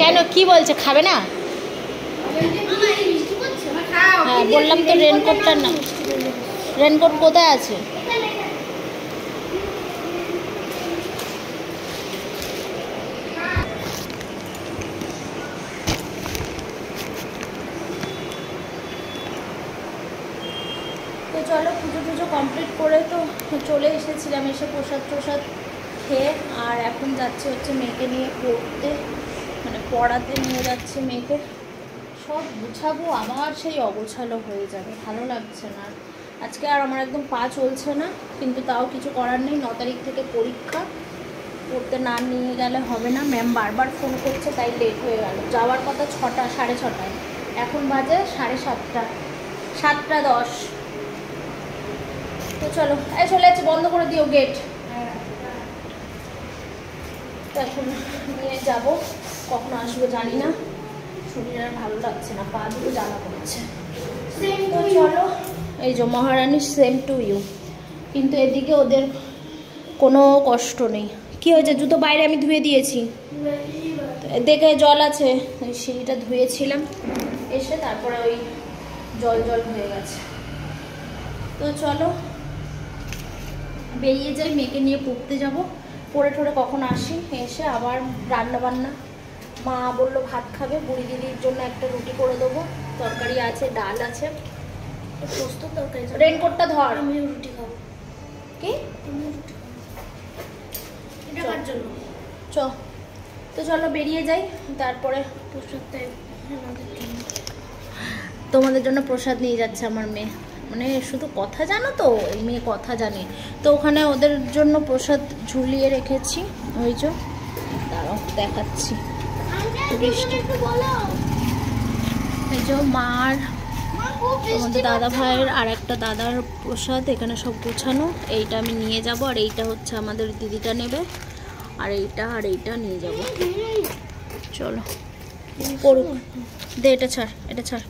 কেন কি বলছে খাবে না? হ্যাঁ বললাম তো রেনকোটটা না, রেনকোট কোথায় আছে? তো চলো পুজো টুজো কমপ্লিট করে তো চলে এসেছিলাম, এসে প্রসাদ টসাদ খেয়ে আর এখন যাচ্ছে হচ্ছে মেয়েকে নিয়ে পড়তে, মানে পড়াতে নিয়ে যাচ্ছে মেয়েকে। সব গুছাবো আবার সেই অগোছালো হয়ে যাবে, ভালো লাগছে না। আজকে আর আমার একদম পা চলছে না, কিন্তু তাও কিছু করার নেই। 9 তারিখ থেকে পরীক্ষা, পড়তে না নিয়ে গেলে হবে না। ম্যাম বারবার ফোন করছে, তাই লেট হয়ে গেল। যাওয়ার কথা 6টা 6:30, এখন বাজে 7:30, 7:10। তো চলো, এই চলে যাচ্ছে, বন্ধ করে দিও গেট। তো এখন নিয়ে যাব, কখন আসবো জানি না। শরীর আর ভালো লাগছে না, পা দুটো জ্বালা করছে। তো চলো, এই যে মহারানী সেম টু ইউ। কিন্তু এদিকে ওদের কোনো কষ্ট নেই। কি হয়েছে? জুতো বাইরে আমি ধুয়ে দিয়েছি, দেখে জল আছে, ওই সিঁড়িটা ধুয়েছিলাম এসে, তারপরে ওই জল জল হয়ে গেছে। তো চলো বেরিয়ে যাই, মেয়েকে নিয়ে পড়তে যাব। পড়ে ঠোরে কখন আসি, এসে আবার রান্না বান্না। মা বললো ভাত খাবে, বুড়ি দিদির জন্য একটা রুটি করে দেবো, তরকারি আছে, ডাল আছে, পোস্ত তরকারি। রেনকোটটা ধর, আমি রুটি খাবো। কি এটা কার জন্য? চ তো চলো বেরিয়ে যাই, তারপরে প্রসাদটা তোমাদের জন্য প্রসাদ নিয়ে যাচ্ছে আমার মেয়ে। মানে শুধু কথা জানো তো, এই মেয়ে কথা জানে। তো ওখানে ওদের জন্য প্রসাদ ঝুলিয়ে রেখেছি, ওই যে দাঁড়াও দেখাচ্ছি। এই যে মার, আমাদের দাদা ভাইয়ের আর একটা দাদার প্রসাদ এখানে সব গোছানো। এইটা আমি নিয়ে যাব, আর এইটা হচ্ছে আমাদের দিদিটা নেবে, আর এইটা নিয়ে যাব। চলো পড়ুক, দে এটা ছাড়, এটা ছাড়।